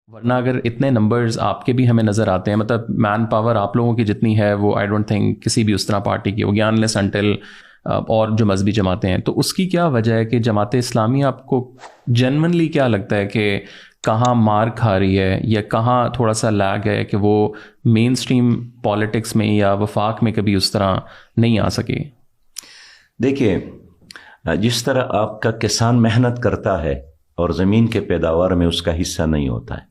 ورنہ اگر اتنے نمبرز آپ کے بھی ہمیں نظر آتے ہیں، مطلب مین پاور آپ لوگوں کی جتنی ہے وہ آئی ڈونٹ تھنک کسی بھی اس طرح پارٹی کی ہوگی انلیس انٹل اور جو مذہبی جماعتیں ہیں، تو اس کی کیا وجہ ہے کہ جماعت اسلامی آپ کو جنونلی کیا لگتا ہے کہ کہاں مار کھا رہی ہے یا کہاں تھوڑا سا لیگ ہے کہ وہ مین سٹریم پالیٹکس میں یا وفاق میں کبھی اس طرح نہیں آ سکی؟ دیکھیے، جس طرح آپ کا کسان محنت کرتا ہے اور زمین کے پیداوار میں اس کا حصہ نہیں ہوتا ہے،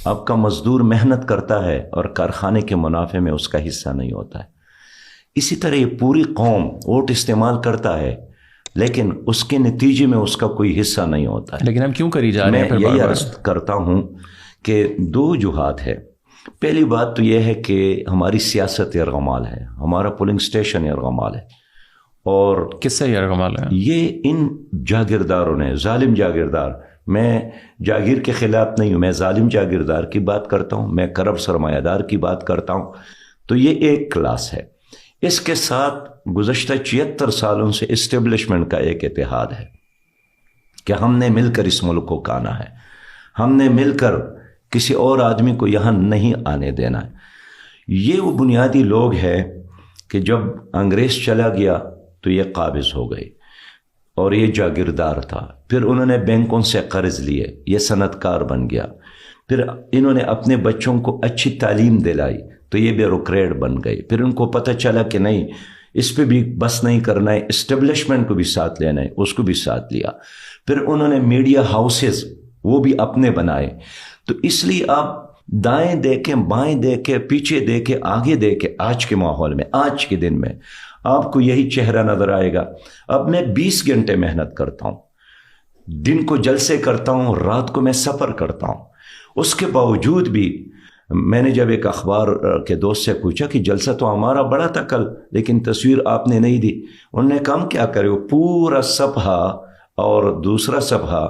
آپ کا مزدور محنت کرتا ہے اور کارخانے کے منافع میں اس کا حصہ نہیں ہوتا ہے، اسی طرح یہ پوری قوم ووٹ استعمال کرتا ہے لیکن اس کے نتیجے میں اس کا کوئی حصہ نہیں ہوتا ہے۔ لیکن ہم کیوں کری جا رہے ہیں؟ میں یہی عرض کرتا ہوں کہ دو وجوہات ہے۔ پہلی بات تو یہ ہے کہ ہماری سیاست یرغمال ہے، ہمارا پولنگ اسٹیشن یرغمال ہے، اور کس سے یرغمال ہے؟ یہ ان جاگیرداروں نے، ظالم جاگیردار، میں جاگیر کے خلاف نہیں ہوں، میں ظالم جاگیردار کی بات کرتا ہوں، میں کرب سرمایہ دار کی بات کرتا ہوں۔ تو یہ ایک کلاس ہے، اس کے ساتھ گزشتہ 76 سالوں سے اسٹیبلشمنٹ کا ایک اتحاد ہے کہ ہم نے مل کر اس ملک کو کانا ہے، ہم نے مل کر کسی اور آدمی کو یہاں نہیں آنے دینا ہے۔ یہ وہ بنیادی لوگ ہیں کہ جب انگریز چلا گیا تو یہ قابض ہو گئے اور یہ جاگیردار تھا، پھر انہوں نے بینکوں سے قرض لیے، یہ صنعت کار بن گیا، پھر انہوں نے اپنے بچوں کو اچھی تعلیم دلائی تو یہ بیوروکریٹ بن گئے، پھر ان کو پتہ چلا کہ نہیں، اس پہ بھی بس نہیں کرنا ہے، اسٹیبلشمنٹ کو بھی ساتھ لینا ہے، اس کو بھی ساتھ لیا، پھر انہوں نے میڈیا ہاؤسز وہ بھی اپنے بنائے۔ تو اس لیے آپ دائیں دیکھیں، بائیں دیکھیں، پیچھے دیکھیں، آگے دیکھیں، آج کے ماحول میں، آج کے دن میں آپ کو یہی چہرہ نظر آئے گا۔ اب میں 20 گھنٹے محنت کرتا ہوں، دن کو جلسے کرتا ہوں، رات کو میں سفر کرتا ہوں، اس کے باوجود بھی میں نے جب ایک اخبار کے دوست سے پوچھا کہ جلسہ تو ہمارا بڑا تھا کل لیکن تصویر آپ نے نہیں دی، انہوں نے کہا ہم کیا کرے، وہ پورا صفحہ اور دوسرا صفحہ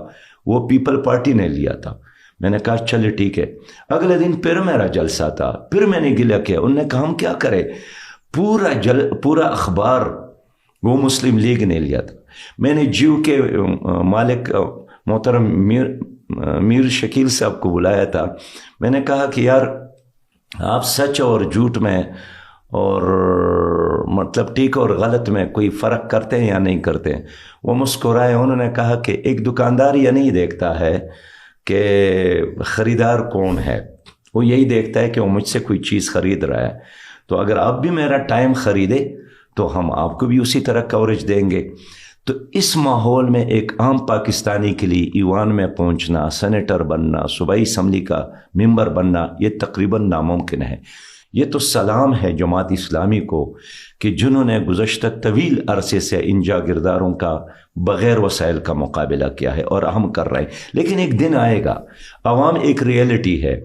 وہ پیپل پارٹی نے لیا تھا۔ میں نے کہا چلے ٹھیک ہے۔ اگلے دن پھر میرا جلسہ تھا، پھر میں نے گلہ کیا، انہوں نے کہا ہم کیا کرے، پورا اخبار وہ مسلم لیگ نے لیا تھا۔ میں نے جیو کے مالک محترم میر شکیل صاحب کو بلایا تھا، میں نے کہا کہ یار آپ سچ اور جھوٹ میں اور مطلب ٹھیک اور غلط میں کوئی فرق کرتے ہیں یا نہیں کرتے ہیں؟ وہ مسکرائے، انہوں نے کہا کہ ایک دکاندار یہ نہیں دیکھتا ہے کہ خریدار کون ہے، وہ یہی دیکھتا ہے کہ وہ مجھ سے کوئی چیز خرید رہا ہے، تو اگر آپ بھی میرا ٹائم خریدے تو ہم آپ کو بھی اسی طرح کوریج دیں گے۔ تو اس ماحول میں ایک عام پاکستانی کے لیے ایوان میں پہنچنا، سینیٹر بننا، صوبائی اسمبلی کا ممبر بننا، یہ تقریباً ناممکن ہے۔ یہ تو سلام ہے جماعت اسلامی کو کہ جنہوں نے گزشتہ طویل عرصے سے ان جاگیرداروں کا بغیر وسائل کا مقابلہ کیا ہے اور ہم کر رہے ہیں۔ لیکن ایک دن آئے گا، عوام ایک ریئلٹی ہے،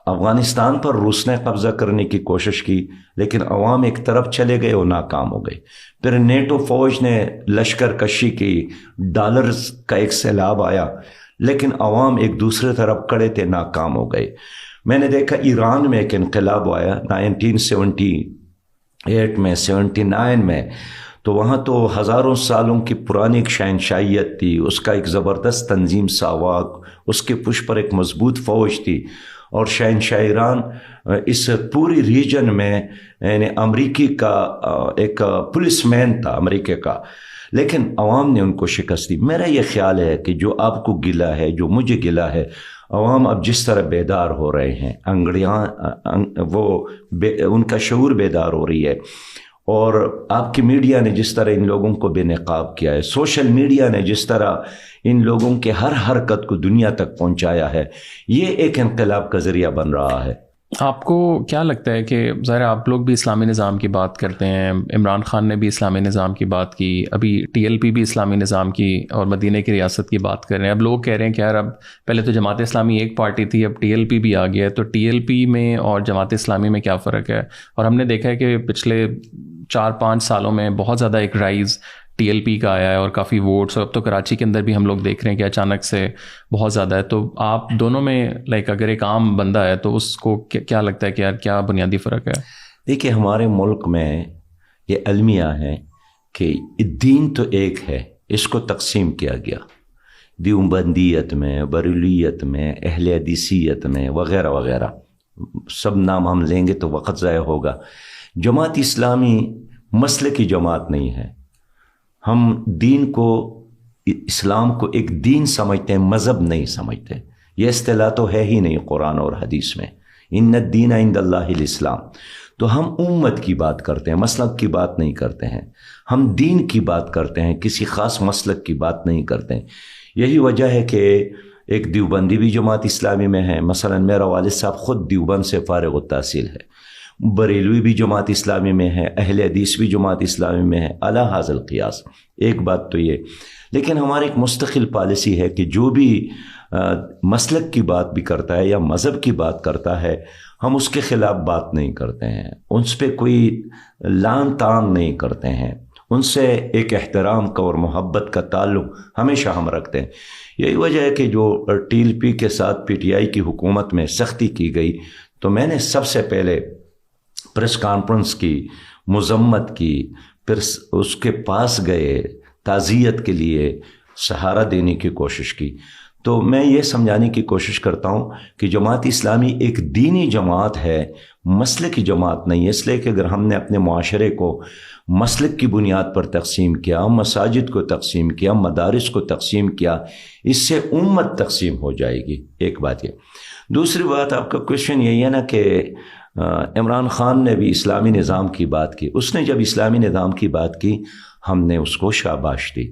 افغانستان پر روس نے قبضہ کرنے کی کوشش کی لیکن عوام ایک طرف چلے گئے اور ناکام ہو گئے، پھر نیٹو فوج نے لشکر کشی کی، ڈالرز کا ایک سیلاب آیا لیکن عوام ایک دوسرے طرف کڑے تھے، ناکام ہو گئے۔ میں نے دیکھا ایران میں ایک انقلاب آیا 1978 میں، 79 میں، تو وہاں تو ہزاروں سالوں کی پرانی ایک شہنشاہیت تھی، اس کا ایک زبردست تنظیم ساواک، اس کے پشت پر ایک مضبوط فوج تھی، اور شہنشاہ ایران اس پوری ریجن میں یعنی امریکی کا ایک پولیس مین تھا امریکہ کا، لیکن عوام نے ان کو شکست دی۔ میرا یہ خیال ہے کہ جو آپ کو گلہ ہے، جو مجھے گلہ ہے، عوام اب جس طرح بیدار ہو رہے ہیں، ان کا شعور بیدار ہو رہی ہے، اور آپ کی میڈیا نے جس طرح ان لوگوں کو بے نقاب کیا ہے، سوشل میڈیا نے جس طرح ان لوگوں کے ہر حرکت کو دنیا تک پہنچایا ہے، یہ ایک انقلاب کا ذریعہ بن رہا ہے۔ آپ کو کیا لگتا ہے کہ ظاہر آپ لوگ بھی اسلامی نظام کی بات کرتے ہیں، عمران خان نے بھی اسلامی نظام کی بات کی، ابھی ٹی ایل پی بھی اسلامی نظام کی اور مدینہ کی ریاست کی بات کر رہے ہیں، اب لوگ کہہ رہے ہیں کہ یار اب پہلے تو جماعت اسلامی ایک پارٹی تھی، اب ٹی ایل پی بھی آ گیا ہے، تو ٹی ایل پی میں اور جماعت اسلامی میں کیا فرق ہے؟ اور ہم نے دیکھا ہے کہ پچھلے 4-5 سالوں میں بہت زیادہ ایک رائز ٹی ایل پی کا آیا ہے اور کافی ووٹس، اور اب تو کراچی کے اندر بھی ہم لوگ دیکھ رہے ہیں کہ اچانک سے بہت زیادہ ہے۔ تو آپ دونوں میں اگر ایک عام بندہ ہے تو اس کو کیا لگتا ہے کہ یار کیا بنیادی فرق ہے؟ دیکھیے، ہمارے ملک میں یہ المیہ ہے کہ دین تو ایک ہے، اس کو تقسیم کیا گیا، دیوبندیت میں، بریلیت میں، اہل حدیثیت میں وغیرہ وغیرہ، سب نام ہم لیں گے تو وقت ضائع ہوگا۔ جماعت اسلامی مسلک کی جماعت نہیں ہے۔ ہم دین کو، اسلام کو ایک دین سمجھتے ہیں، مذہب نہیں سمجھتے۔ یہ اصطلاح تو ہے ہی نہیں قرآن اور حدیث میں، ان الدین عند اللہ الاسلام۔ تو ہم امت کی بات کرتے ہیں، مسلک کی بات نہیں کرتے ہیں، ہم دین کی بات کرتے ہیں، کسی خاص مسلک کی بات نہیں کرتے ہیں۔ یہی وجہ ہے کہ ایک دیوبندی بھی جماعت اسلامی میں ہے، مثلا میرا والد صاحب خود دیوبند سے فارغ التحصیل ہے، بریلوی بھی جماعت اسلامی میں ہے، اہل حدیث بھی جماعت اسلامی میں ہے، اعلی حاصل قیاس۔ ایک بات تو یہ، لیکن ہماری ایک مستقل پالیسی ہے کہ جو بھی مسلک کی بات بھی کرتا ہے یا مذہب کی بات کرتا ہے، ہم اس کے خلاف بات نہیں کرتے ہیں، ان پہ کوئی لان تان نہیں کرتے ہیں، ان سے ایک احترام کا اور محبت کا تعلق ہمیشہ ہم رکھتے ہیں۔ یہی وجہ ہے کہ جو ٹی ایل پی کے ساتھ پی ٹی آئی کی حکومت میں سختی کی گئی تو میں نے سب سے پہلے پریس کانفرنس کی، مذمت کی، پھر اس کے پاس گئے، تعزیت کے لیے سہارا دینے کی کوشش کی۔ تو میں یہ سمجھانے کی کوشش کرتا ہوں کہ جماعت اسلامی ایک دینی جماعت ہے، مسلک کی جماعت نہیں ہے، اس لیے کہ اگر ہم نے اپنے معاشرے کو مسلک کی بنیاد پر تقسیم کیا، مساجد کو تقسیم کیا، مدارس کو تقسیم کیا، اس سے امت تقسیم ہو جائے گی۔ ایک بات یہ۔ دوسری بات، آپ کا کوشچن یہی ہے نا کہ عمران خان نے بھی اسلامی نظام کی بات کی۔ اس نے جب اسلامی نظام کی بات کی، ہم نے اس کو شاباش دی،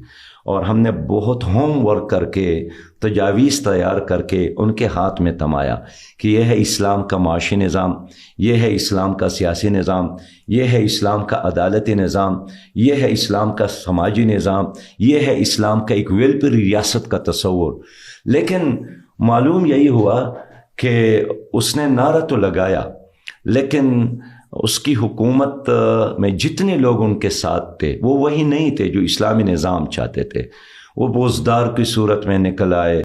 اور ہم نے بہت ہوم ورک کر کے، تجاویز تیار کر کے ان کے ہاتھ میں تھمایا کہ یہ ہے اسلام کا معاشی نظام، یہ ہے اسلام کا سیاسی نظام، یہ ہے اسلام کا عدالتی نظام، یہ ہے اسلام کا سماجی نظام، یہ ہے اسلام کا ایک ویلفیئر ریاست کا تصور۔ لیکن معلوم یہی ہوا کہ اس نے نعرہ تو لگایا، لیکن اس کی حکومت میں جتنے لوگ ان کے ساتھ تھے وہ وہی نہیں تھے جو اسلامی نظام چاہتے تھے۔ وہ بوزدار کی صورت میں نکل آئے،